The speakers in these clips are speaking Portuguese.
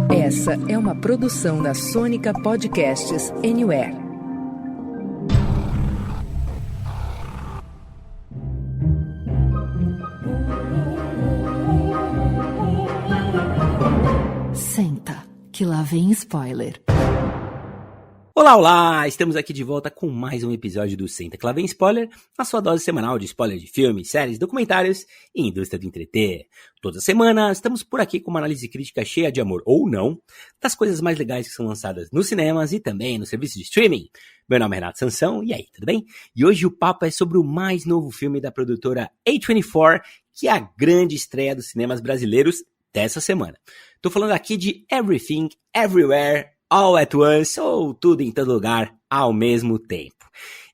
Essa é uma produção da Sônica Podcasts Anywhere. Senta, que lá vem spoiler. Olá, estamos aqui de volta com mais um episódio do Senta que lá vem spoiler, a sua dose semanal de spoiler de filmes, séries, documentários e indústria do entreter. Toda semana estamos por aqui com uma análise crítica cheia de amor ou não, das coisas mais legais que são lançadas nos cinemas e também nos serviços de streaming. Meu nome é Renato Sansão, e aí, tudo bem? E hoje o papo é sobre o mais novo filme da produtora A24, que é a grande estreia dos cinemas brasileiros dessa semana. Tô falando aqui de Everything, Everywhere, All at Once, ou tudo em todo lugar, ao mesmo tempo.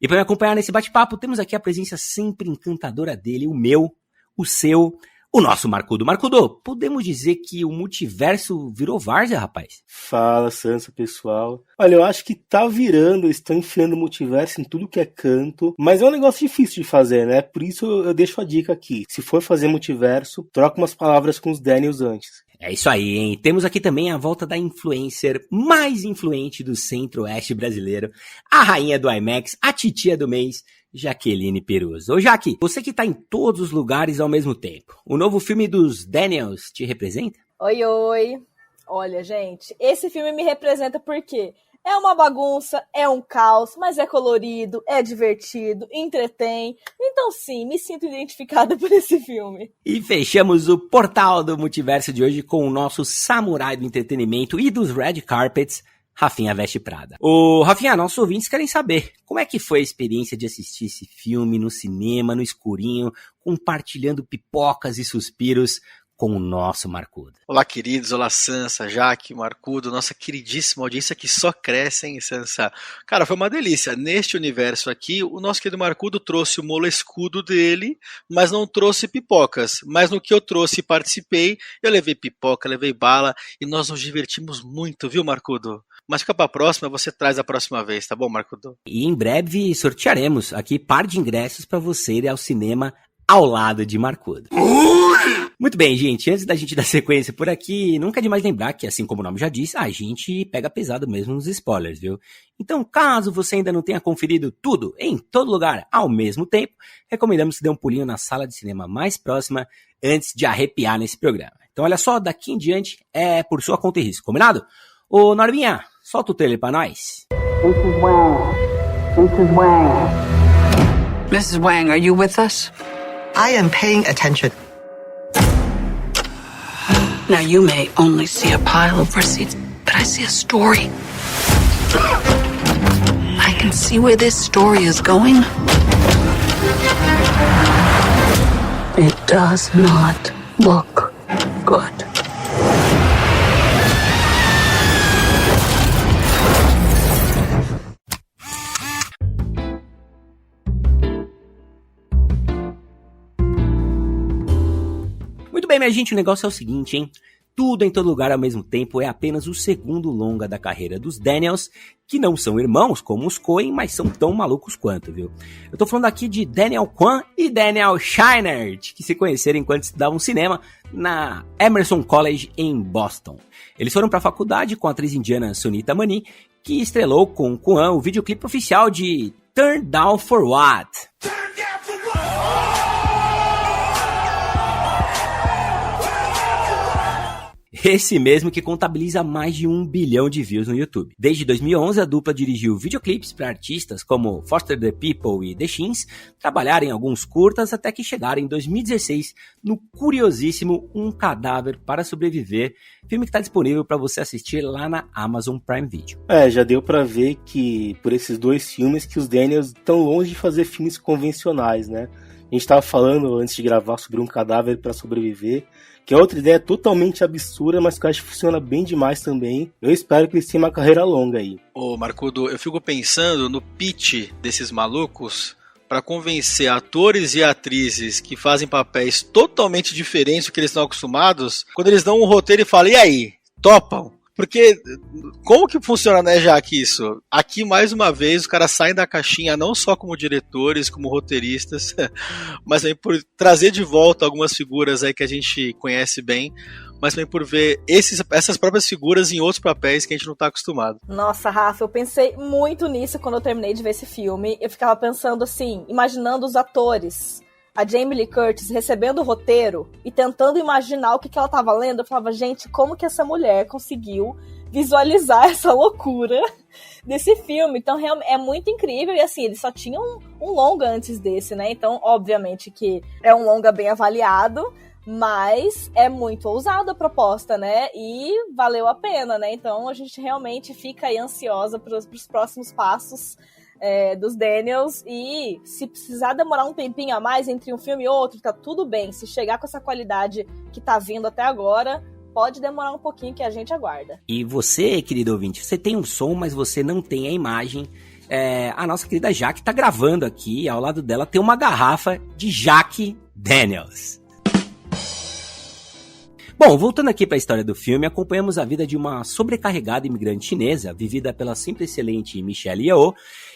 E para me acompanhar nesse bate-papo, temos aqui a presença sempre encantadora dele, o meu, o seu, o nosso Marcudo. Marcudo, podemos dizer que o multiverso virou várzea, rapaz? Fala, Sansa, pessoal. Olha, eu acho que tá virando, estão enfiando o multiverso em tudo que é canto, mas é um negócio difícil de fazer, né? Por isso eu deixo a dica aqui. Se for fazer multiverso, troca umas palavras com os Daniels antes. É isso aí, hein? Temos aqui também a volta da influencer mais influente do centro-oeste brasileiro, a rainha do IMAX, a titia do mês, Jaqueline Peruso. Ô Jaque, você que tá em todos os lugares ao mesmo tempo, o novo filme dos Daniels te representa? Oi, oi. Olha, gente, esse filme me representa porque é uma bagunça, é um caos, mas é colorido, é divertido, entretém. Então sim, me sinto identificada por esse filme. E fechamos o portal do multiverso de hoje com o nosso samurai do entretenimento e dos red carpets, Rafinha Veste Prada. Ô Rafinha, nossos ouvintes querem saber como é que foi a experiência de assistir esse filme no cinema, no escurinho, compartilhando pipocas e suspiros com o nosso Marcudo. Olá, queridos. Olá, Sansa, Jaque, Marcudo, nossa queridíssima audiência que só cresce, hein, Sansa? Cara, foi uma delícia. Neste universo aqui, o nosso querido Marcudo trouxe o molescudo dele, mas não trouxe pipocas. Mas no que eu trouxe e participei, eu levei pipoca, levei bala e nós nos divertimos muito, viu, Marcudo? Mas fica pra próxima, você traz a próxima vez, tá bom, Marcudo? E em breve sortearemos aqui par de ingressos para você ir ao cinema ao lado de Marcudo. Muito bem, gente, antes da gente dar sequência por aqui, nunca é demais lembrar que, assim como o nome já diz, a gente pega pesado mesmo nos spoilers, viu? Então, caso você ainda não tenha conferido tudo, em todo lugar, ao mesmo tempo, recomendamos que dê um pulinho na sala de cinema mais próxima antes de arrepiar nesse programa. Então, olha só, daqui em diante é por sua conta e risco, combinado? Ô, Norminha, solta o trailer pra nós. Mrs. Wang. Mrs. Wang. Mrs. Wang, are you with us? I am paying attention. Now, you may only see a pile of receipts, but I see a story. I can see where this story is going. It does not look good. Muito bem, minha gente, o negócio é o seguinte, hein? Tudo em todo lugar ao mesmo tempo é apenas o segundo longa da carreira dos Daniels, que não são irmãos como os Coen, mas são tão malucos quanto, viu? Eu tô falando aqui de Daniel Kwan e Daniel Scheinert, que se conheceram enquanto estudavam cinema na Emerson College em Boston. Eles foram pra faculdade com a atriz indiana Sunita Mani, que estrelou com Kwan o videoclipe oficial de Turn Down for What? Esse mesmo que contabiliza mais de 1 bilhão de views no YouTube. Desde 2011, a dupla dirigiu videoclipes para artistas como Foster the People e The Shins, trabalharam em alguns curtas até que chegaram em 2016 no curiosíssimo Um Cadáver para Sobreviver, filme que está disponível para você assistir lá na Amazon Prime Video. Já deu pra ver que, por esses dois filmes, que os Daniels estão longe de fazer filmes convencionais, né? A gente tava falando antes de gravar sobre Um Cadáver para Sobreviver, que é outra ideia totalmente absurda, mas que eu acho que funciona bem demais também. Eu espero que eles tenham uma carreira longa aí. Ô, Marcudo, eu fico pensando no pitch desses malucos para convencer atores e atrizes que fazem papéis totalmente diferentes do que eles estão acostumados, quando eles dão um roteiro e falam, e aí, topam? Porque como que funciona, né, Jaque, isso? Aqui, mais uma vez, os caras saem da caixinha não só como diretores, como roteiristas, mas também por trazer de volta algumas figuras aí que a gente conhece bem, mas também por ver essas próprias figuras em outros papéis que a gente não tá acostumado. Nossa, Rafa, eu pensei muito nisso quando eu terminei de ver esse filme. Eu ficava pensando assim, imaginando os atores, a Jamie Lee Curtis recebendo o roteiro e tentando imaginar o que ela tava lendo. Eu falava, gente, como que essa mulher conseguiu visualizar essa loucura desse filme? Então, realmente, é muito incrível. E assim, eles só tinham um longa antes desse, né? Então, obviamente que é um longa bem avaliado, mas é muito ousada a proposta, né? E valeu a pena, né? Então, a gente realmente fica aí ansiosa pros próximos passos dos Daniels, e se precisar demorar um tempinho a mais entre um filme e outro, tá tudo bem. Se chegar com essa qualidade que tá vindo até agora, pode demorar um pouquinho que a gente aguarda. E você, querido ouvinte, você tem um som, mas você não tem a imagem. A nossa querida Jaque tá gravando aqui, ao lado dela tem uma garrafa de Jack Daniels. Bom, voltando aqui para a história do filme, acompanhamos a vida de uma sobrecarregada imigrante chinesa, vivida pela sempre excelente Michelle Yeoh,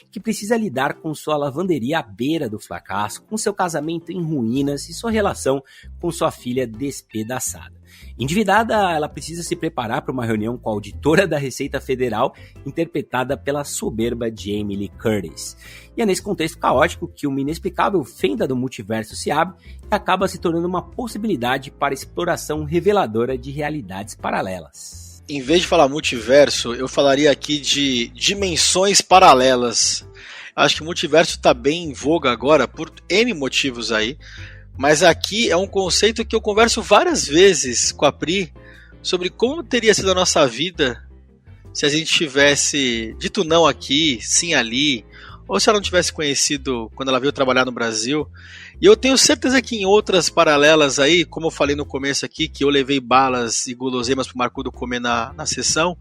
que precisa lidar com sua lavanderia à beira do fracasso, com seu casamento em ruínas e sua relação com sua filha despedaçada. Endividada, ela precisa se preparar para uma reunião com a auditora da Receita Federal, interpretada pela soberba Jamie Lee Curtis. E é nesse contexto caótico que uma inexplicável fenda do multiverso se abre e acaba se tornando uma possibilidade para exploração reveladora de realidades paralelas. Em vez de falar multiverso, eu falaria aqui de dimensões paralelas. Acho que o multiverso está bem em voga agora por N motivos aí. Mas aqui é um conceito que eu converso várias vezes com a Pri sobre como teria sido a nossa vida se a gente tivesse dito não aqui, sim ali, ou se ela não tivesse conhecido quando ela veio trabalhar no Brasil. E eu tenho certeza que em outras paralelas aí, como eu falei no começo aqui, que eu levei balas e guloseimas pro Marcudo comer na sessão,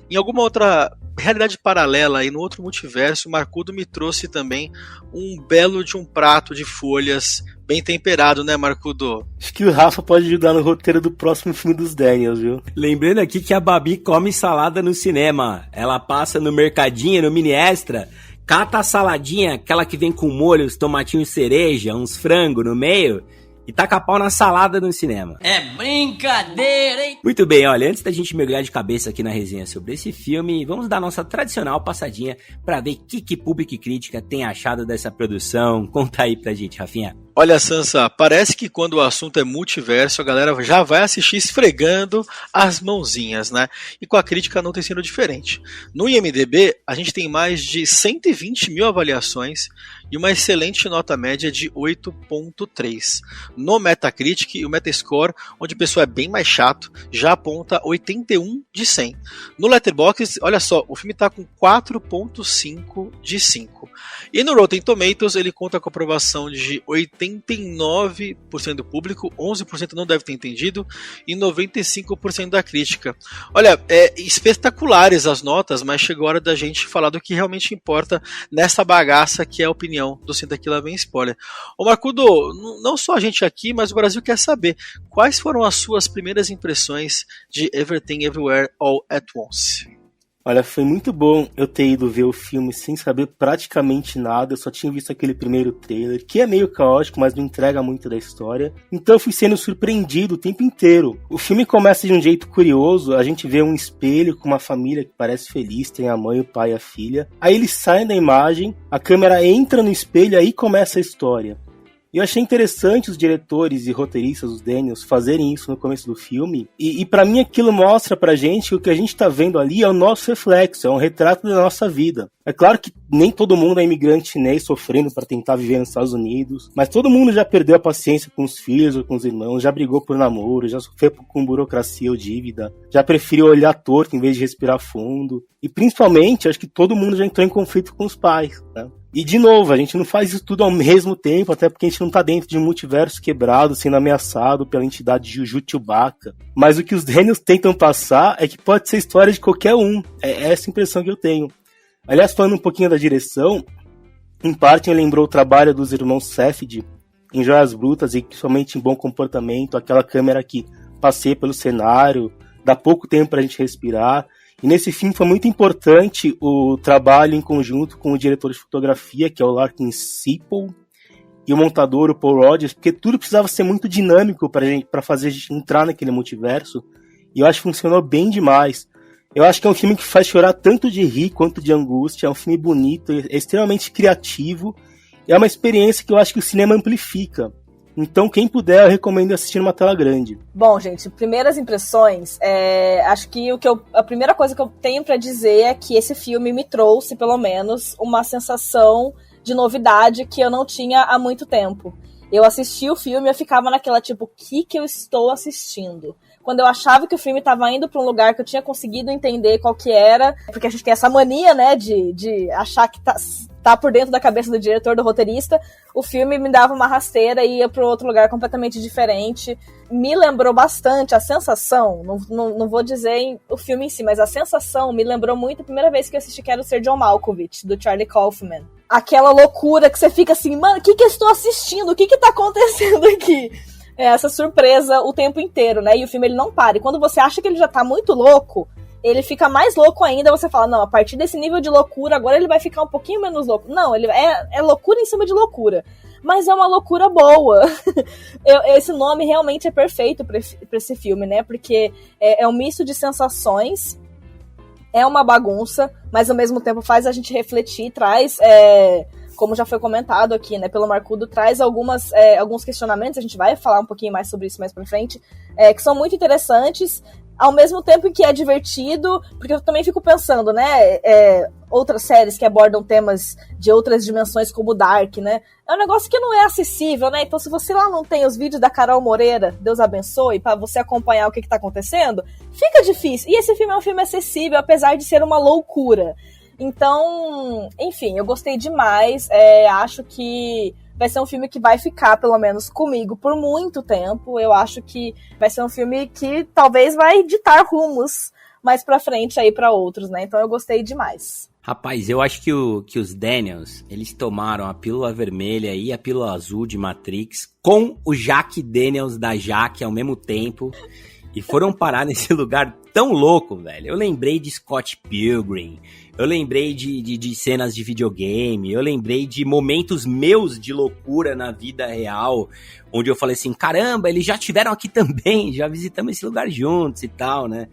em alguma outra realidade paralela aí, no outro multiverso, o Marcudo me trouxe também um belo de um prato de folhas bem temperado, né, Marcudo? Acho que o Rafa pode ajudar no roteiro do próximo filme dos Daniels, viu? Lembrando aqui que a Babi come salada no cinema. Ela passa no mercadinho, no mini extra, cata a saladinha, aquela que vem com molhos, tomatinho cereja, uns frango no meio, e taca pau na salada no cinema. É brincadeira, hein? Muito bem, olha, antes da gente mergulhar de cabeça aqui na resenha sobre esse filme, vamos dar nossa tradicional passadinha pra ver o que público e crítica tem achado dessa produção. Conta aí pra gente, Rafinha. Olha, Sansa, parece que quando o assunto é multiverso, a galera já vai assistir esfregando as mãozinhas, né? E com a crítica não tem sido diferente. No IMDb, a gente tem mais de 120 mil avaliações e uma excelente nota média de 8.3. No Metacritic, o Metascore, onde o pessoal é bem mais chato, já aponta 81 de 100. No Letterboxd, olha só, o filme está com 4.5 de 5. E no Rotten Tomatoes, ele conta com aprovação de 89% do público, 11% não deve ter entendido, e 95% da crítica. Olha, espetaculares as notas, mas chegou a hora da gente falar do que realmente importa nessa bagaça que é a opinião do Senta Que Lá Vem Spoiler. Ô Marcudo, não só a gente aqui, mas o Brasil quer saber quais foram as suas primeiras impressões de Everything Everywhere All at Once. Olha, foi muito bom eu ter ido ver o filme sem saber praticamente nada. Eu só tinha visto aquele primeiro trailer, que é meio caótico, mas não entrega muito da história. Então eu fui sendo surpreendido o tempo inteiro. O filme começa de um jeito curioso. A gente vê um espelho com uma família que parece feliz, tem a mãe, o pai e a filha. Aí eles saem da imagem, a câmera entra no espelho e aí começa a história. E eu achei interessante os diretores e roteiristas, os Daniels, fazerem isso no começo do filme. E para mim aquilo mostra pra gente que o que a gente tá vendo ali é o nosso reflexo, é um retrato da nossa vida. É claro que nem todo mundo é imigrante chinês sofrendo para tentar viver nos Estados Unidos, mas todo mundo já perdeu a paciência com os filhos ou com os irmãos, já brigou por namoro, já sofreu com burocracia ou dívida, já preferiu olhar torto em vez de respirar fundo. E principalmente, acho que todo mundo já entrou em conflito com os pais, né? E, de novo, a gente não faz isso tudo ao mesmo tempo, até porque a gente não tá dentro de um multiverso quebrado, sendo ameaçado pela entidade Juju Chewbacca. Mas o que os Daniels tentam passar é que pode ser história de qualquer um. É essa impressão que eu tenho. Aliás, falando um pouquinho da direção, em parte me lembrou o trabalho dos irmãos Safdie em Joias Brutas e principalmente em Bom Comportamento, aquela câmera que passeia pelo cenário, dá pouco tempo pra gente respirar. E nesse filme foi muito importante o trabalho em conjunto com o diretor de fotografia, que é o Larkin Sipple, e o montador, o Paul Rogers, porque tudo precisava ser muito dinâmico para fazer a gente entrar naquele multiverso, e eu acho que funcionou bem demais. Eu acho que é um filme que faz chorar tanto de rir quanto de angústia, é um filme bonito, é extremamente criativo, e é uma experiência que eu acho que o cinema amplifica. Então, quem puder, eu recomendo assistir numa tela grande. Bom, gente, primeiras impressões, acho que a primeira coisa que eu tenho pra dizer é que esse filme me trouxe, pelo menos, uma sensação de novidade que eu não tinha há muito tempo. Eu assisti o filme e eu ficava naquela, tipo, o que eu estou assistindo? Quando eu achava que o filme estava indo para um lugar que eu tinha conseguido entender qual que era, porque a gente tem essa mania, né, de achar que tá por dentro da cabeça do diretor, do roteirista, o filme me dava uma rasteira e ia para outro lugar completamente diferente. Me lembrou bastante a sensação, não vou dizer o filme em si, mas a sensação me lembrou muito a primeira vez que eu assisti, que era o Sr. John Malkovich, do Charlie Kaufman. Aquela loucura que você fica assim, mano, o que eu estou assistindo? O que tá acontecendo aqui? Essa surpresa o tempo inteiro, né? E o filme ele não para. E quando você acha que ele já tá muito louco, ele fica mais louco ainda. Você fala, não, a partir desse nível de loucura, agora ele vai ficar um pouquinho menos louco. Não, ele é loucura em cima de loucura. Mas é uma loucura boa. Esse nome realmente é perfeito pra esse filme, né? Porque é um misto de sensações, é uma bagunça, mas ao mesmo tempo faz a gente refletir, traz... como já foi comentado aqui, né, pelo Marcudo, traz alguns questionamentos, a gente vai falar um pouquinho mais sobre isso mais pra frente, que são muito interessantes, ao mesmo tempo em que é divertido, porque eu também fico pensando, né, outras séries que abordam temas de outras dimensões, como Dark, né, é um negócio que não é acessível, né, então se você lá não tem os vídeos da Carol Moreira, Deus abençoe, pra você acompanhar o que tá acontecendo, fica difícil, e esse filme é um filme acessível, apesar de ser uma loucura. Então, enfim, eu gostei demais, acho que vai ser um filme que vai ficar, pelo menos comigo, por muito tempo. Eu acho que vai ser um filme que talvez vai ditar rumos mais pra frente aí pra outros, né? Então eu gostei demais. Rapaz, eu acho que os Daniels, eles tomaram a pílula vermelha e a pílula azul de Matrix com o Jack Daniels da Jaque ao mesmo tempo e foram parar nesse lugar tão louco, velho. Eu lembrei de Scott Pilgrim, eu lembrei de cenas de videogame, eu lembrei de momentos meus de loucura na vida real, onde eu falei assim, caramba, eles já estiveram aqui também, já visitamos esse lugar juntos e tal, né?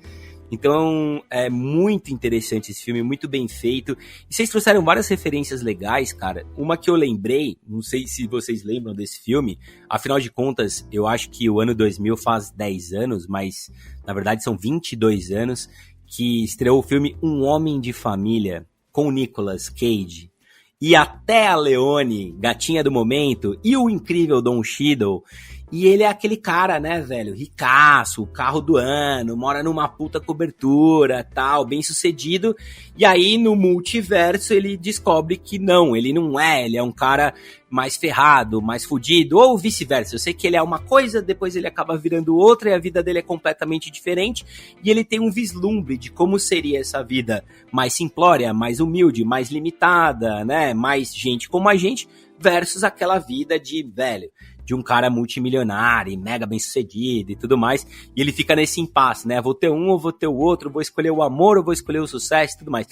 Então, é muito interessante esse filme, muito bem feito. E vocês trouxeram várias referências legais, cara. Uma que eu lembrei, não sei se vocês lembram desse filme, afinal de contas, eu acho que o ano 2000 faz 10 anos, mas na verdade são 22 anos, que estreou o filme Um Homem de Família, com o Nicolas Cage. E até a Leone, gatinha do momento, e o incrível Don Cheadle. E ele é aquele cara, né, velho, ricaço, carro do ano, mora numa puta cobertura, tal, bem sucedido. E aí, no multiverso, ele descobre que não, ele não é, ele é um cara mais ferrado, mais fudido, ou vice-versa. Eu sei que ele é uma coisa, depois ele acaba virando outra e a vida dele é completamente diferente. E ele tem um vislumbre de como seria essa vida mais simplória, mais humilde, mais limitada, né, mais gente como a gente, versus aquela vida de, velho, de um cara multimilionário, mega bem sucedido e tudo mais, e ele fica nesse impasse, né, vou ter um ou vou ter o outro, vou escolher o amor ou vou escolher o sucesso e tudo mais.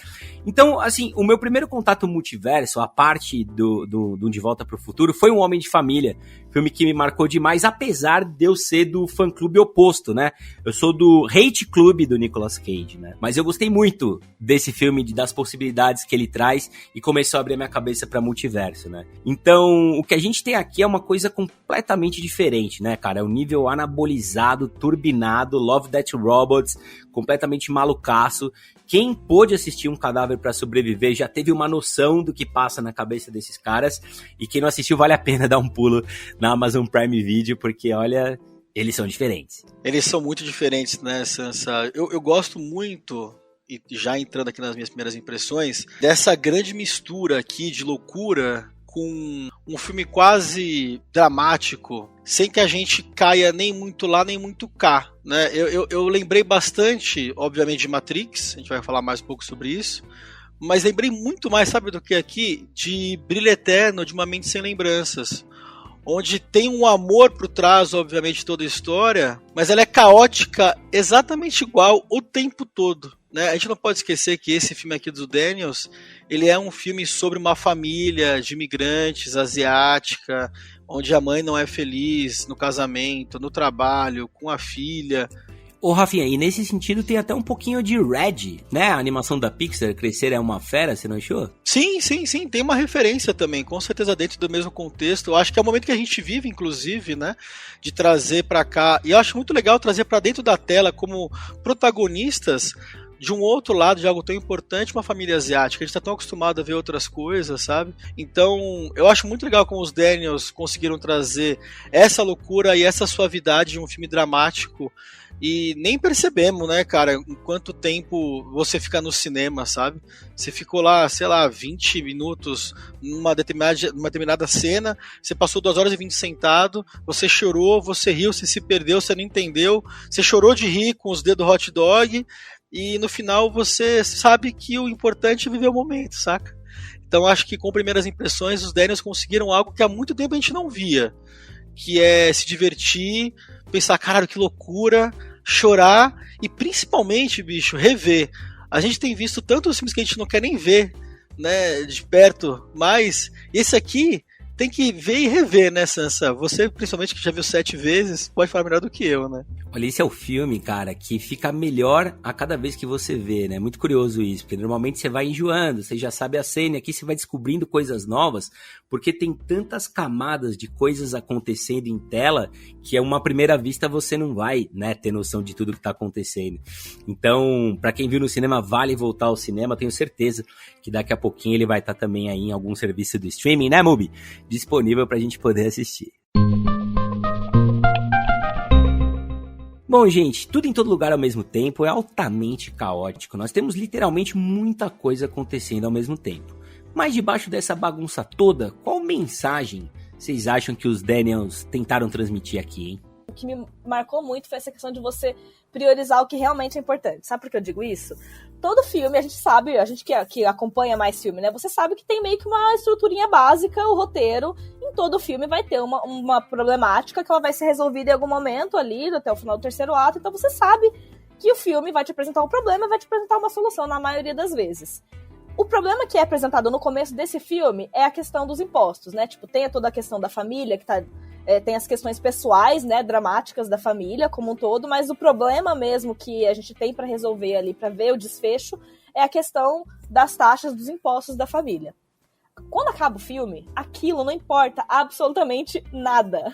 Então, assim, o meu primeiro contato multiverso, a parte do De Volta pro Futuro, foi Um Homem de Família, filme que me marcou demais, apesar de eu ser do fã-clube oposto, né, eu sou do hate club do Nicolas Cage, né, mas eu gostei muito desse filme, das possibilidades que ele traz, e começou a abrir a minha cabeça pra multiverso, né. Então, o que a gente tem aqui é uma coisa completamente diferente, né, cara? É um nível anabolizado, turbinado, Love, Death Robots, completamente malucaço. Quem pôde assistir Um Cadáver para Sobreviver já teve uma noção do que passa na cabeça desses caras, e quem não assistiu vale a pena dar um pulo na Amazon Prime Video, porque, olha, eles são diferentes. Eles são muito diferentes, né, Sansa? Eu gosto muito, e já entrando aqui nas minhas primeiras impressões, dessa grande mistura aqui de loucura com um filme quase dramático, sem que a gente caia nem muito lá, nem muito cá, né? Eu lembrei bastante, obviamente, de Matrix, a gente vai falar mais um pouco sobre isso, mas lembrei muito mais, sabe do que aqui? De Brilho Eterno, de Uma Mente Sem Lembranças, onde tem um amor por trás, obviamente, de toda a história, mas ela é caótica exatamente igual o tempo todo, né? A gente não pode esquecer que esse filme aqui do Daniels, ele é um filme sobre uma família de imigrantes asiática, onde a mãe não é feliz no casamento, no trabalho, com a filha. Ô Rafinha, e nesse sentido tem até um pouquinho de Red, né? A animação da Pixar, Crescer é uma Fera, você não achou? Sim, tem uma referência também, com certeza dentro do mesmo contexto. Eu acho que é o momento que a gente vive, inclusive, né? De trazer pra cá, e eu acho muito legal trazer pra dentro da tela como protagonistas de um outro lado de algo tão importante, uma família asiática. A gente tá tão acostumado a ver outras coisas, sabe? Então, eu acho muito legal como os Daniels conseguiram trazer essa loucura e essa suavidade de um filme dramático. E nem percebemos, né, cara, em quanto tempo você fica no cinema, sabe? Você ficou lá, sei lá, 20 minutos numa determinada cena, você passou 2 horas e 20 sentado, você chorou, você riu, você se perdeu, você não entendeu, você chorou de rir com os dedos hot dog, e no final você sabe que o importante é viver o momento, saca? Então acho que com primeiras impressões os Daniels conseguiram algo que há muito tempo a gente não via, que é se divertir, pensar, caralho, que loucura, chorar e principalmente, bicho, rever. A gente tem visto tantos filmes que a gente não quer nem ver, né, de perto, mas esse aqui tem que ver e rever, né, Sansa? Você, principalmente, que já viu 7 vezes, pode falar melhor do que eu, né? Olha, esse é o filme, cara, que fica melhor a cada vez que você vê, né? Muito curioso isso, porque normalmente você vai enjoando, você já sabe a cena, e aqui você vai descobrindo coisas novas, porque tem tantas camadas de coisas acontecendo em tela, que a uma primeira vista você não vai, né, ter noção de tudo que tá acontecendo. Então, pra quem viu no cinema, vale voltar ao cinema, tenho certeza que daqui a pouquinho ele vai estar também aí em algum serviço do streaming, né, Mubi? Disponível pra gente poder assistir. Bom, gente, tudo em todo lugar ao mesmo tempo é altamente caótico. Nós temos literalmente muita coisa acontecendo ao mesmo tempo. Mas debaixo dessa bagunça toda, qual mensagem vocês acham que os Daniels tentaram transmitir aqui, hein? O que me marcou muito foi essa questão de você priorizar o que realmente é importante. Sabe por que eu digo isso? Todo filme, a gente sabe, a gente que acompanha mais filme, né? Você sabe que tem meio que uma estruturinha básica, o roteiro. Em todo filme vai ter uma problemática que ela vai ser resolvida em algum momento ali, até o final do 3º ato. Então você sabe que o filme vai te apresentar um problema e vai te apresentar uma solução na maioria das vezes. O problema que é apresentado no começo desse filme é a questão dos impostos, né? Tipo, tem toda a questão da família, que tem as questões pessoais, né, dramáticas da família como um todo, mas o problema mesmo que a gente tem para resolver ali, para ver o desfecho, é a questão das taxas dos impostos da família. Quando acaba o filme, aquilo não importa absolutamente nada.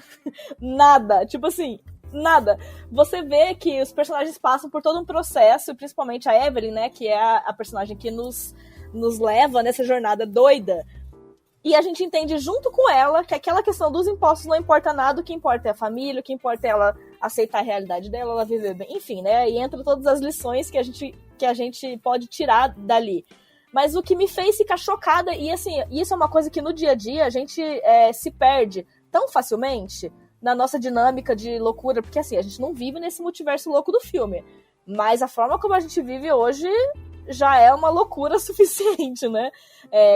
Nada. Tipo assim, nada. Você vê que os personagens passam por todo um processo, principalmente a Evelyn, né, que é a personagem que nos leva nessa jornada doida. E a gente entende junto com ela que aquela questão dos impostos não importa nada, o que importa é a família, o que importa é ela aceitar a realidade dela, ela viver bem, enfim, né? E entra todas as lições que a gente pode tirar dali. Mas o que me fez ficar chocada, e assim, isso é uma coisa que no dia a dia a gente se perde tão facilmente na nossa dinâmica de loucura, porque assim, a gente não vive nesse multiverso louco do filme, mas a forma como a gente vive hoje já é uma loucura suficiente, né?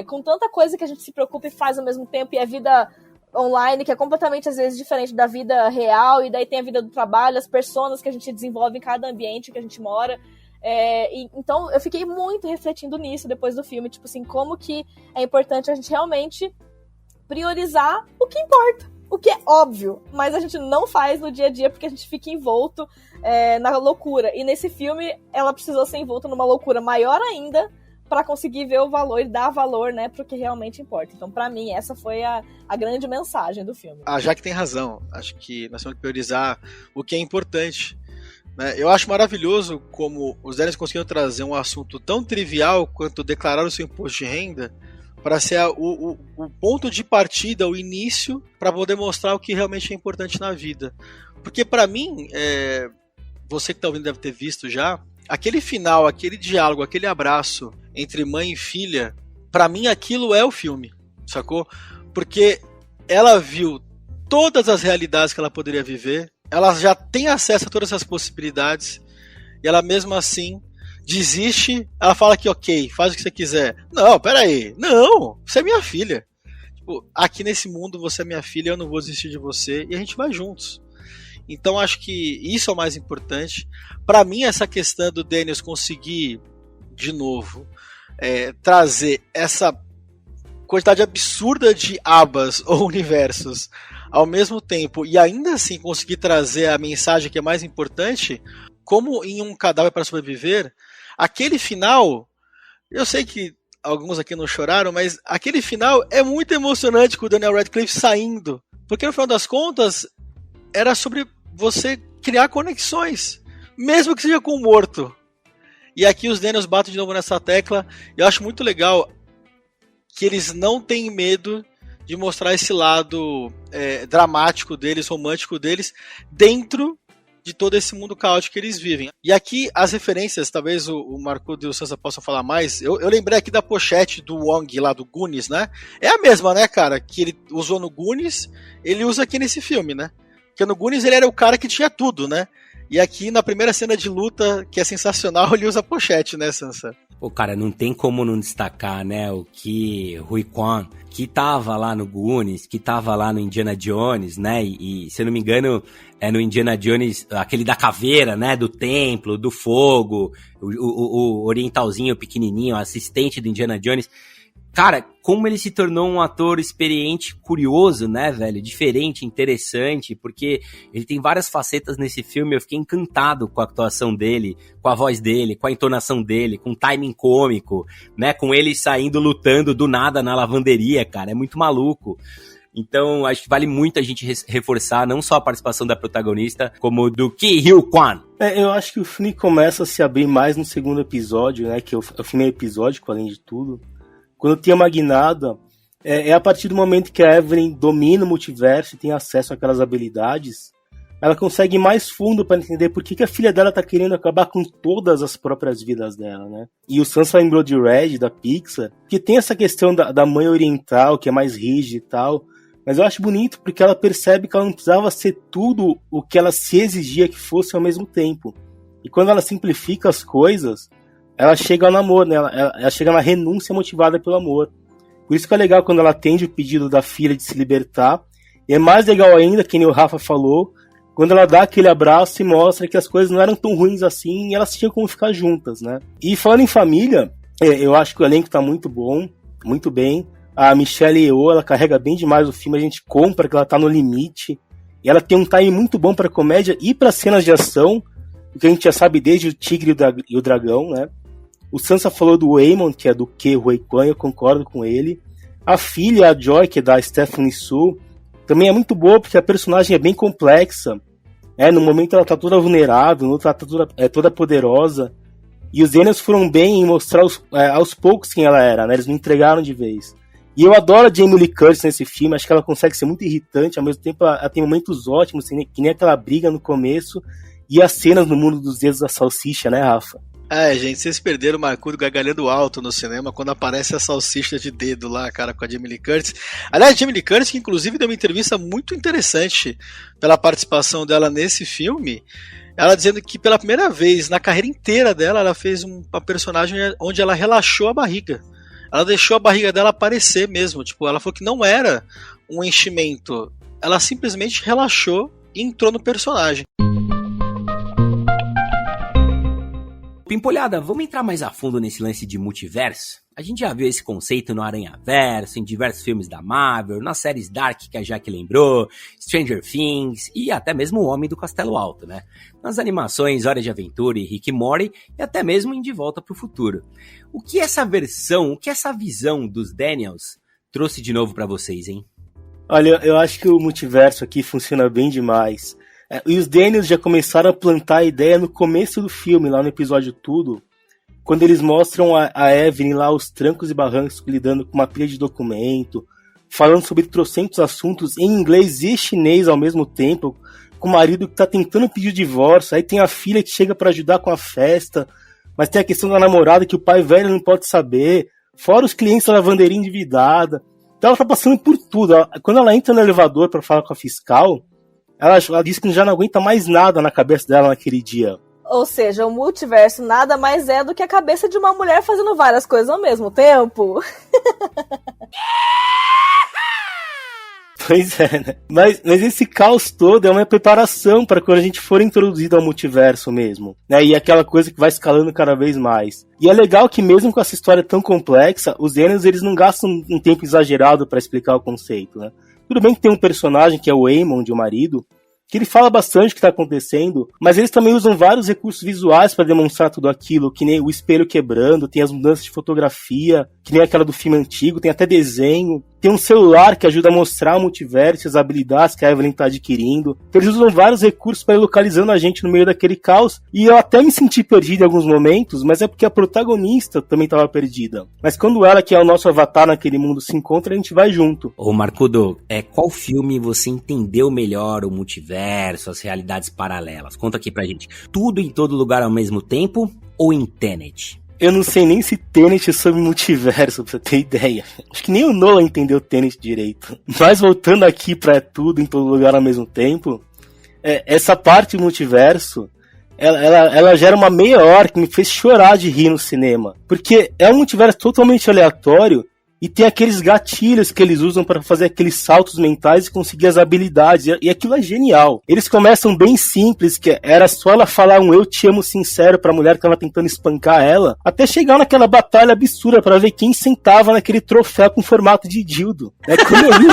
Com tanta coisa que a gente se preocupa e faz ao mesmo tempo, e a vida online, que é completamente, às vezes, diferente da vida real, e daí tem a vida do trabalho, as pessoas que a gente desenvolve em cada ambiente que a gente mora. Então, eu fiquei muito refletindo nisso depois do filme, tipo assim, como que é importante a gente realmente priorizar o que importa. O que é óbvio, mas a gente não faz no dia a dia porque a gente fica envolto na loucura. E nesse filme, ela precisou ser envolta numa loucura maior ainda para conseguir ver o valor e dar valor, né, pro que realmente importa. Então, para mim, essa foi a grande mensagem do filme. A Jaque tem razão. Acho que nós temos que priorizar o que é importante. Né? Eu acho maravilhoso como os Daniels conseguiram trazer um assunto tão trivial quanto declarar o seu imposto de renda para ser o ponto de partida, o início, para poder mostrar o que realmente é importante na vida. Porque para mim, você que está ouvindo deve ter visto já, aquele final, aquele diálogo, aquele abraço entre mãe e filha, para mim aquilo é o filme, sacou? Porque ela viu todas as realidades que ela poderia viver, ela já tem acesso a todas essas possibilidades, e ela mesmo assim desiste, ela fala que ok, faz o que você quiser. Não, peraí, não, você é minha filha. tipo, aqui nesse mundo você é minha filha, eu não vou desistir de você, e a gente vai juntos. Então acho que isso é o mais importante. Pra mim, essa questão do Daniels conseguir, de novo, trazer essa quantidade absurda de abas ou universos ao mesmo tempo, e ainda assim conseguir trazer a mensagem que é mais importante, como em Um Cadáver para Sobreviver, aquele final, eu sei que alguns aqui não choraram, mas aquele final é muito emocionante com o Daniel Radcliffe saindo, porque no final das contas era sobre você criar conexões, mesmo que seja com o morto. E aqui os Daniels batem de novo nessa tecla, e eu acho muito legal que eles não têm medo de mostrar esse lado dramático deles, romântico deles, dentro de todo esse mundo caótico que eles vivem. E aqui as referências, talvez o Marcudo e o Sansa possam falar mais, eu lembrei aqui da pochete do Wong lá do Goonies, né? É a mesma, né, cara? Que ele usou no Goonies, ele usa aqui nesse filme, né? Porque no Goonies ele era o cara que tinha tudo, né? E aqui na primeira cena de luta, que é sensacional, ele usa a pochete, né, Sansa? Pô, cara, não tem como não destacar, né, o que Rui Kwan, que tava lá no Goonies, que tava lá no Indiana Jones, né, e se eu não me engano, no Indiana Jones, aquele da caveira, né, do templo, do fogo, o orientalzinho pequenininho, assistente do Indiana Jones. Cara, como ele se tornou um ator experiente, curioso, né, velho? Diferente, interessante, porque ele tem várias facetas nesse filme. Eu fiquei encantado com a atuação dele, com a voz dele, com a entonação dele, com o timing cômico, né? Com ele saindo lutando do nada na lavanderia, cara. É muito maluco. Então, acho que vale muito a gente reforçar não só a participação da protagonista, como do Ki-Hyo Kwan. Eu acho que o filme começa a se abrir mais no segundo episódio, né? Que o filme é episódico, além de tudo. Quando tem a Magnada, é a partir do momento que a Evelyn domina o multiverso e tem acesso àquelas habilidades, ela consegue ir mais fundo para entender por que a filha dela tá querendo acabar com todas as próprias vidas dela, né? E o Sansa lembrou de Red, da Pixar, que tem essa questão da mãe oriental, que é mais rígida e tal, mas eu acho bonito porque ela percebe que ela não precisava ser tudo o que ela se exigia que fosse ao mesmo tempo. E quando ela simplifica as coisas, ela chega ao namoro, né? Ela chega na renúncia motivada pelo amor. Por isso que é legal quando ela atende o pedido da filha de se libertar. E é mais legal ainda, que nem o Rafa falou, quando ela dá aquele abraço e mostra que as coisas não eram tão ruins assim e elas tinham como ficar juntas, né? E falando em família, eu acho que o elenco tá muito bom, muito bem. A Michelle Yeoh, ela carrega bem demais o filme, a gente compra que ela tá no limite. E ela tem um time muito bom pra comédia e pra cenas de ação, que a gente já sabe desde o Tigre e o Dragão, né? O Sansa falou do Waymond, que é do Ke Huy Quan, eu concordo com ele. A filha, a Joy, que é da Stephanie Su, também é muito boa, porque a personagem é bem complexa. No momento ela tá toda vulnerável, no outro ela tá toda poderosa. E os Daniels foram bem em mostrar aos poucos quem ela era, né? Eles não entregaram de vez. E eu adoro a Jamie Lee Curtis nesse filme, acho que ela consegue ser muito irritante, ao mesmo tempo ela tem momentos ótimos, que nem aquela briga no começo, e as cenas no mundo dos dedos da salsicha, né, Rafa? Gente, vocês perderam o Marcudo gargalhando alto no cinema quando aparece a salsicha de dedo lá, cara, com a Jamie Lee Curtis. Aliás, Jamie Lee Curtis, que inclusive deu uma entrevista muito interessante pela participação dela nesse filme, ela dizendo que pela primeira vez na carreira inteira dela, ela fez uma personagem onde ela relaxou a barriga. Ela deixou a barriga dela aparecer mesmo, tipo, ela falou que não era um enchimento, ela simplesmente relaxou e entrou no personagem. Pimpolhada, vamos entrar mais a fundo nesse lance de multiverso? A gente já viu esse conceito no Aranhaverso, em diversos filmes da Marvel, nas séries Dark que a Jaque lembrou, Stranger Things e até mesmo O Homem do Castelo Alto, né? Nas animações Hora de Aventura e Rick e Morty e até mesmo em De Volta pro Futuro. O que essa visão dos Daniels trouxe de novo pra vocês, hein? Olha, eu acho que o multiverso aqui funciona bem demais. E os Daniels já começaram a plantar a ideia no começo do filme, lá no episódio Tudo, quando eles mostram a Evelyn lá aos trancos e barrancos lidando com uma pilha de documento, falando sobre trocentos assuntos em inglês e chinês ao mesmo tempo, com o marido que tá tentando pedir o divórcio, aí tem a filha que chega para ajudar com a festa, mas tem a questão da namorada que o pai velho não pode saber, fora os clientes da lavanderia endividada. Então ela tá passando por tudo. Quando ela entra no elevador para falar com a fiscal, ela diz que já não aguenta mais nada na cabeça dela naquele dia. Ou seja, o multiverso nada mais é do que a cabeça de uma mulher fazendo várias coisas ao mesmo tempo. Pois é, né? Mas esse caos todo é uma preparação para quando a gente for introduzido ao multiverso mesmo, né? E aquela coisa que vai escalando cada vez mais. E é legal que mesmo com essa história tão complexa, os Daniels, eles não gastam um tempo exagerado para explicar o conceito, né? Tudo bem que tem um personagem que é o Eamon, o marido, que ele fala bastante o que está acontecendo, mas eles também usam vários recursos visuais para demonstrar tudo aquilo, que nem o espelho quebrando, tem as mudanças de fotografia, que nem aquela do filme antigo, tem até desenho, tem um celular que ajuda a mostrar o multiverso, as habilidades que a Evelyn está adquirindo. Então, eles usam vários recursos para ir localizando a gente no meio daquele caos, e eu até me senti perdido em alguns momentos, mas é porque a protagonista também estava perdida. Mas quando ela, que é o nosso avatar naquele mundo, se encontra, a gente vai junto. Ô Marcudo, qual filme você entendeu melhor o multiverso, as realidades paralelas? Conta aqui pra gente. Tudo em todo lugar ao mesmo tempo ou em Tenet? Eu não sei nem se Tenet é sobre multiverso, pra você ter ideia. Acho que nem o Nolan entendeu Tenet direito. Mas voltando aqui pra tudo em todo lugar ao mesmo tempo, essa parte do multiverso, ela gera uma meia hora que me fez chorar de rir no cinema. Porque é um multiverso totalmente aleatório e tem aqueles gatilhos que eles usam para fazer aqueles saltos mentais e conseguir as habilidades. E aquilo é genial. Eles começam bem simples, que era só ela falar um eu te amo sincero pra mulher que tava tentando espancar ela, até chegar naquela batalha absurda para ver quem sentava naquele troféu com formato de dildo. Quando eu li...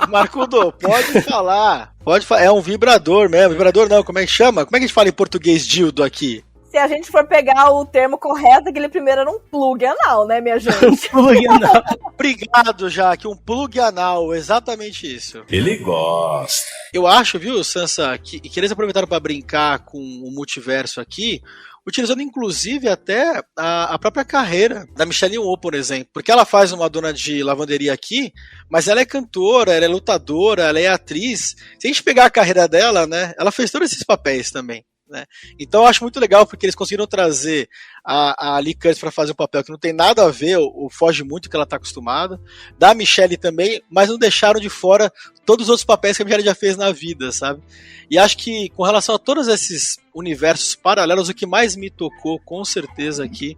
Marcudo, pode falar. Pode falar. É um vibrador mesmo. Vibrador não, como é que chama? Como é que a gente fala em português dildo aqui? Se a gente for pegar o termo correto, aquele primeiro era um plug anal, né, minha gente? Um plug anal. Obrigado, Jaque. Um plug anal, exatamente isso. Ele gosta. Eu acho, viu, Sansa, que eles aproveitaram para brincar com o multiverso aqui, utilizando inclusive até a própria carreira da Michelle Yeoh, por exemplo. Porque ela faz uma dona de lavanderia aqui, mas ela é cantora, ela é lutadora, ela é atriz. Se a gente pegar a carreira dela, né, ela fez todos esses papéis também. Né? Então eu acho muito legal porque eles conseguiram trazer a Lee Curtis para fazer um papel que não tem nada a ver, ou foge muito do que ela está acostumada, da Michelle também, mas não deixaram de fora todos os outros papéis que a Michelle já fez na vida, sabe? E acho que com relação a todos esses universos paralelos, o que mais me tocou com certeza aqui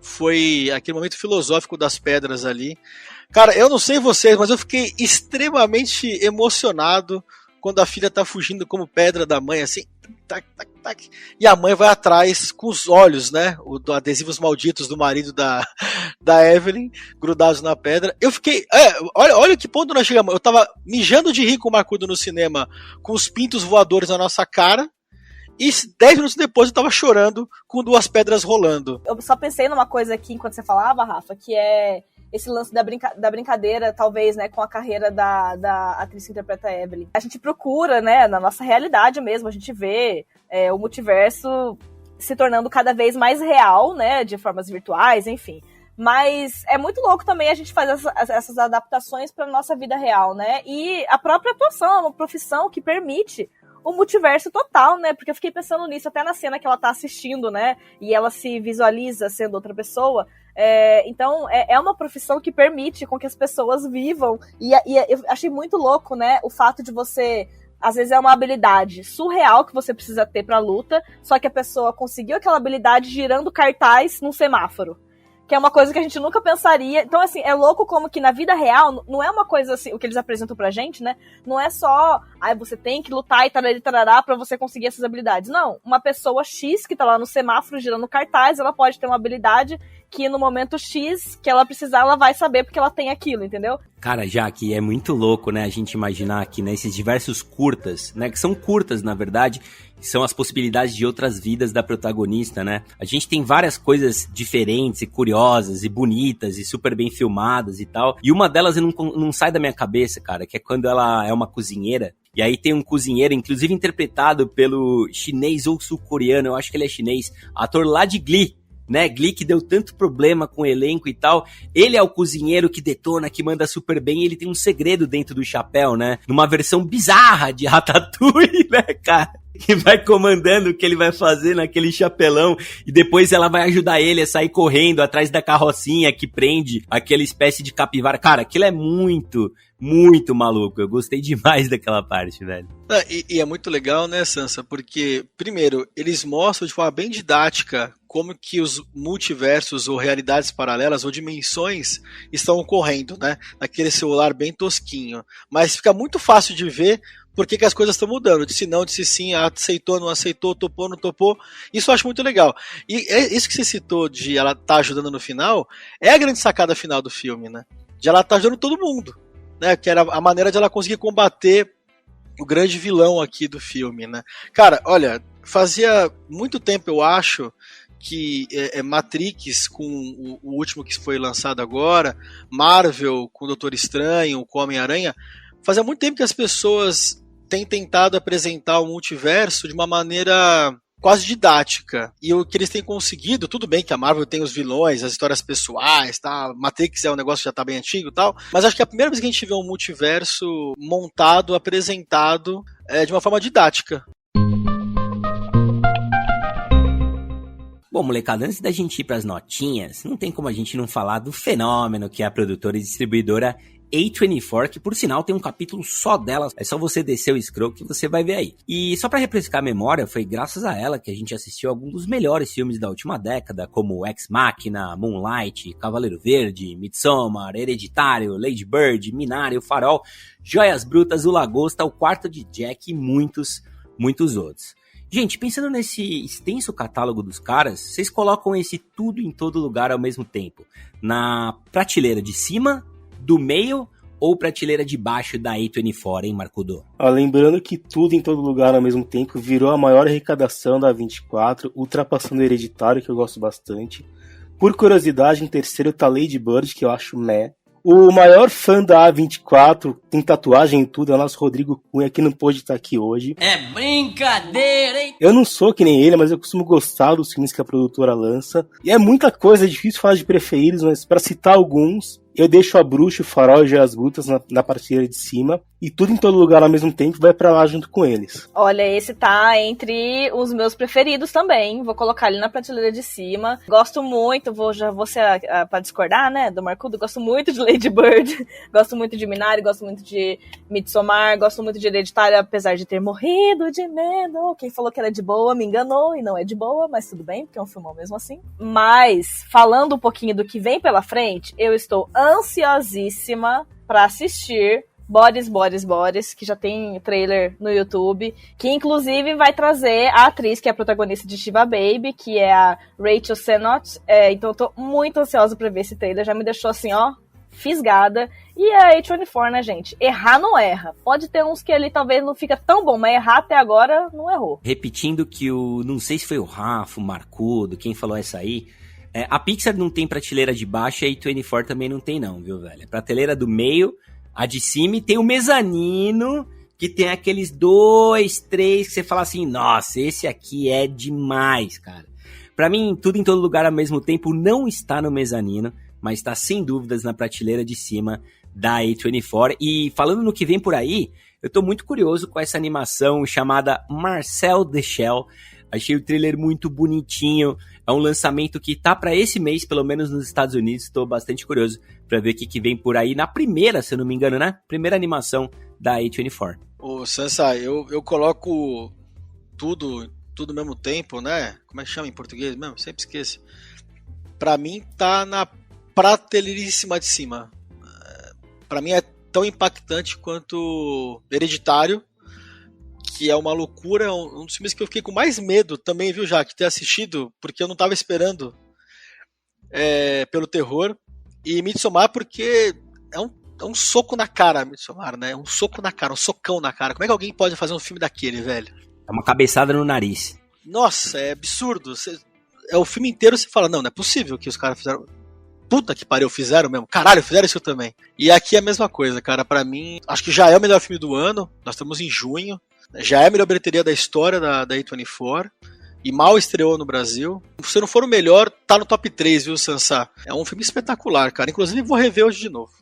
foi aquele momento filosófico das pedras ali. Cara, eu não sei vocês, mas eu fiquei extremamente emocionado quando a filha tá fugindo como pedra da mãe, assim, tac, tac, tac, e a mãe vai atrás com os olhos, né, adesivos malditos do marido da Evelyn, grudados na pedra. Eu fiquei, olha que ponto nós chegamos. Eu tava mijando de rir com o Marcudo no cinema, com os pintos voadores na nossa cara, e 10 minutos depois eu tava chorando com duas pedras rolando. Eu só pensei numa coisa aqui enquanto você falava, Rafa, que é esse lance da brincadeira, talvez, né, com a carreira da atriz que interpreta a Evelyn. A gente procura, né, na nossa realidade mesmo, a gente vê o multiverso se tornando cada vez mais real, né, de formas virtuais, enfim. Mas é muito louco também a gente fazer essas adaptações para nossa vida real, né? E a própria atuação é uma profissão que permite o multiverso total, né? Porque eu fiquei pensando nisso até na cena que ela tá assistindo, né? E ela se visualiza sendo outra pessoa. Então, é uma profissão que permite com que as pessoas vivam. E eu achei muito louco, né? O fato de você... Às vezes é uma habilidade surreal que você precisa ter pra luta, só que a pessoa conseguiu aquela habilidade girando cartaz num semáforo. Que é uma coisa que a gente nunca pensaria. Então, assim, é louco como que na vida real, não é uma coisa assim, o que eles apresentam pra gente, né? Não é só, você tem que lutar e tarará pra você conseguir essas habilidades. Não, uma pessoa X que tá lá no semáforo girando cartaz, ela pode ter uma habilidade que no momento X que ela precisar, ela vai saber porque ela tem aquilo, entendeu? Cara, Jaque, é muito louco, né, a gente imaginar aqui, né, esses diversos curtas, né, que são curtas, na verdade, são as possibilidades de outras vidas da protagonista, né? A gente tem várias coisas diferentes e curiosas e bonitas e super bem filmadas e tal, e uma delas não sai da minha cabeça, cara, que é quando ela é uma cozinheira, e aí tem um cozinheiro, inclusive interpretado pelo chinês ou sul-coreano, eu acho que ele é chinês, ator lá de Glee, né, Glee que deu tanto problema com o elenco e tal, ele é o cozinheiro que detona, que manda super bem, e ele tem um segredo dentro do chapéu, né, numa versão bizarra de Ratatouille, né, cara, que vai comandando o que ele vai fazer naquele chapelão, e depois ela vai ajudar ele a sair correndo atrás da carrocinha que prende aquela espécie de capivara. Cara, aquilo é muito maluco, eu gostei demais daquela parte, velho. E é muito legal, né, Sansa, porque, primeiro, eles mostram de forma bem didática como que os multiversos ou realidades paralelas ou dimensões estão ocorrendo, né? Naquele celular bem tosquinho. Mas fica muito fácil de ver por que as coisas estão mudando. Disse não, disse sim, aceitou, não aceitou, topou, não topou. Isso eu acho muito legal. E isso que você citou de ela tá ajudando no final, é a grande sacada final do filme, né? De ela tá ajudando todo mundo, né? Que era a maneira de ela conseguir combater o grande vilão aqui do filme, né? Cara, olha, fazia muito tempo, eu acho, que Matrix, com o último que foi lançado agora, Marvel com o Doutor Estranho, com o Homem-Aranha, fazia muito tempo que as pessoas têm tentado apresentar o multiverso de uma maneira quase didática. E o que eles têm conseguido, tudo bem que a Marvel tem os vilões, as histórias pessoais, tá? Matrix é um negócio que já tá bem antigo e tal, mas acho que é a primeira vez que a gente vê um multiverso montado, apresentado de uma forma didática. Bom, molecada, antes da gente ir pras notinhas, não tem como a gente não falar do fenômeno que é a produtora e distribuidora A24, que por sinal tem um capítulo só dela, é só você descer o scroll que você vai ver aí. E só pra refrescar a memória, foi graças a ela que a gente assistiu alguns dos melhores filmes da última década, como Ex Machina, Moonlight, Cavaleiro Verde, Midsommar, Hereditário, Lady Bird, Minari, O Farol, Joias Brutas, O Lagosta, O Quarto de Jack e muitos outros. Gente, pensando nesse extenso catálogo dos caras, vocês colocam esse tudo em todo lugar ao mesmo tempo? Na prateleira de cima, do meio ou prateleira de baixo da A24, hein, Marcudo? Lembrando que tudo em todo lugar ao mesmo tempo virou a maior arrecadação da A24, ultrapassando o Hereditário, que eu gosto bastante. Por curiosidade, em terceiro tá Lady Bird, que eu acho meh. O maior fã da A24, tem tatuagem e tudo, é o nosso Rodrigo Cunha, que não pôde estar aqui hoje. É brincadeira, hein? Eu não sou que nem ele, mas eu costumo gostar dos filmes que a produtora lança. E é muita coisa, é difícil falar de preferidos, mas para citar alguns, eu deixo A Bruxa, O Farol e Joias Brutas na prateleira de cima. E tudo em todo lugar ao mesmo tempo vai pra lá junto com eles. Olha, esse tá entre os meus preferidos também. Vou colocar ele na prateleira de cima. Gosto muito, já vou ser pra discordar, né, do Marcudo. Gosto muito de Lady Bird. Gosto muito de Minari, gosto muito de Midsommar. Gosto muito de Hereditário, apesar de ter morrido de medo. Quem falou que era de boa me enganou e não é de boa, mas tudo bem, porque é um filmão mesmo assim. Mas, falando um pouquinho do que vem pela frente, eu estou ansiosíssima pra assistir Bodies, que já tem trailer no YouTube, que inclusive vai trazer a atriz que é a protagonista de Shiva Baby, que é a Rachel Sennott. Então eu tô muito ansiosa pra ver esse trailer, já me deixou assim, ó, fisgada. E a A24, né, gente? Errar não erra. Pode ter uns que ali talvez não fica tão bom, mas errar até agora não errou. Repetindo que não sei se foi o Rafa, o Marcudo, quem falou essa aí, a Pixar não tem prateleira de baixo e a A24 também não tem não, viu, velho? A prateleira do meio, a de cima, e tem o mezanino, que tem aqueles 2, 3 que você fala assim, nossa, esse aqui é demais, cara. Pra mim, tudo em todo lugar ao mesmo tempo não está no mezanino, mas está sem dúvidas na prateleira de cima da A24. E falando no que vem por aí, eu tô muito curioso com essa animação chamada Marcel the Shell. Achei o trailer muito bonitinho. É um lançamento que tá pra esse mês, pelo menos nos Estados Unidos. Estou bastante curioso pra ver o que vem por aí. Na primeira, se eu não me engano, né? Primeira animação da A24. Ô, Sansa, eu coloco tudo ao mesmo tempo, né? Como é que chama em português mesmo? Sempre esqueço. Pra mim, tá na prateleiríssima de cima. Pra mim é tão impactante quanto Hereditário, que é uma loucura, um dos filmes que eu fiquei com mais medo também, viu, Jaque, ter assistido, porque eu não tava esperando pelo terror. E Midsommar porque é um soco na cara, Midsommar, né? Um soco na cara, um socão na cara. Como é que alguém pode fazer um filme daquele, velho? É uma cabeçada no nariz. Nossa, é absurdo. O filme inteiro você fala, não é possível que os caras fizeram... Puta que pariu, fizeram mesmo. Caralho, fizeram isso também. E aqui é a mesma coisa, cara. Pra mim, acho que já é o melhor filme do ano. Nós estamos em junho. Já é a melhor bilheteria da história da A24. E mal estreou no Brasil. Se não for o melhor, tá no top 3, viu, Sansá? É um filme espetacular, cara. Inclusive, vou rever hoje de novo.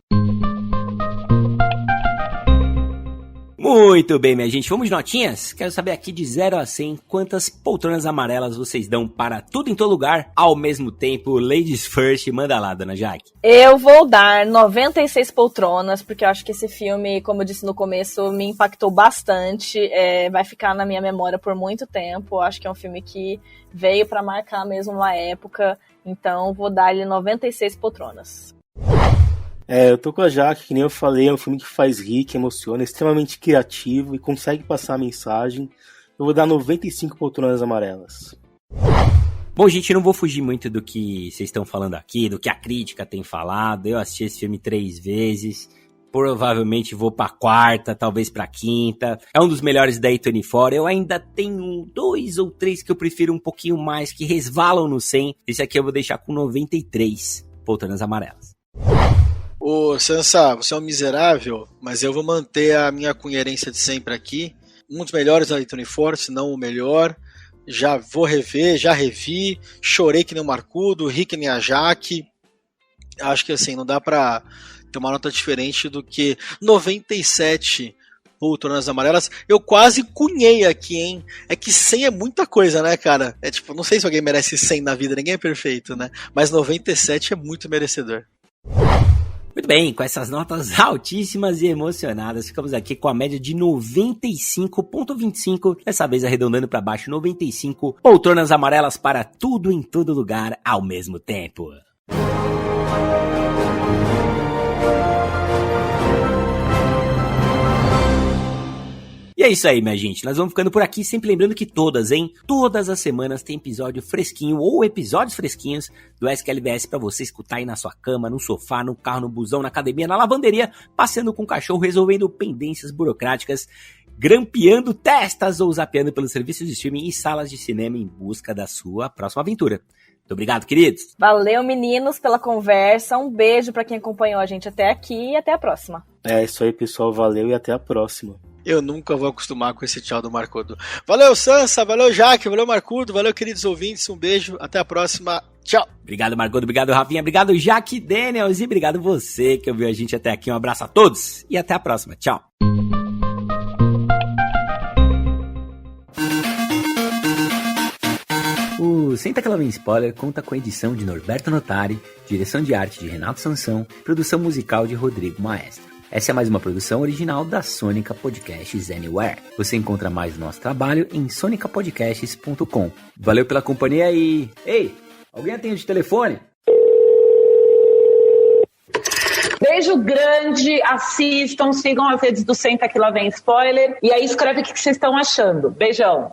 Muito bem, minha gente, vamos de notinhas? Quero saber aqui de 0 a 100 quantas poltronas amarelas vocês dão para Tudo em Todo Lugar ao mesmo tempo. Ladies first, manda lá, dona Jaque. Eu vou dar 96 poltronas, porque eu acho que esse filme, como eu disse no começo, me impactou bastante, vai ficar na minha memória por muito tempo. Eu acho que é um filme que veio para marcar mesmo uma época, então vou dar-lhe 96 poltronas. Eu tô com a Jaque, que nem eu falei, é um filme que faz rir, que emociona, é extremamente criativo e consegue passar a mensagem. Eu vou dar 95 poltronas amarelas. Bom, gente, não vou fugir muito do que vocês estão falando aqui, do que a crítica tem falado. Eu assisti esse filme 3 vezes, provavelmente vou pra 4ª, talvez pra 5ª. É um dos melhores da A24. Eu ainda tenho 2 ou 3 que eu prefiro um pouquinho mais, que resvalam no 100. Esse aqui eu vou deixar com 93 poltronas amarelas. Ô, Sansa, você é um miserável, mas eu vou manter a minha coerência de sempre aqui. Um dos melhores da A24, se não o melhor. Já vou rever, já revi. Chorei que nem o Marcudo, ri que nem a Jaque. Acho que assim, não dá pra ter uma nota diferente do que 97 poltronas amarelas. Eu quase cunhei aqui, hein? É que 100 é muita coisa, né, cara? É tipo, não sei se alguém merece 100 na vida, ninguém é perfeito, né? Mas 97 é muito merecedor. Muito bem, com essas notas altíssimas e emocionadas, ficamos aqui com a média de 95,25, dessa vez arredondando para baixo, 95 poltronas amarelas para Tudo em Todo Lugar ao mesmo tempo. E é isso aí, minha gente. Nós vamos ficando por aqui, sempre lembrando que todas as semanas tem episódio fresquinho ou episódios fresquinhos do SQLBS pra você escutar aí na sua cama, no sofá, no carro, no busão, na academia, na lavanderia, passeando com o cachorro, resolvendo pendências burocráticas, grampeando testas ou zapeando pelos serviços de streaming e salas de cinema em busca da sua próxima aventura. Muito obrigado, queridos. Valeu, meninos, pela conversa. Um beijo pra quem acompanhou a gente até aqui e até a próxima. É isso aí, pessoal. Valeu e até a próxima. Eu nunca vou acostumar com esse tchau do Marcudo. Valeu, Sansa, valeu, Jaque, valeu, Marcudo, valeu, queridos ouvintes, um beijo, até a próxima, tchau. Obrigado, Marcudo, obrigado, Rafinha, obrigado, Jaque Daniels, e obrigado você que ouviu a gente até aqui. Um abraço a todos e até a próxima, tchau. O Senta Que Lá Vem Spoiler conta com a edição de Norberto Notari, direção de arte de Renato Sansão, produção musical de Rodrigo Maestro. Essa é mais uma produção original da Sônica Podcasts Anywhere. Você encontra mais do nosso trabalho em sonicapodcasts.com. Valeu pela companhia e... Ei, alguém atende o telefone? Beijo grande, assistam, sigam as redes do Senta Que Lá Vem Spoiler e aí escreve o que vocês estão achando. Beijão!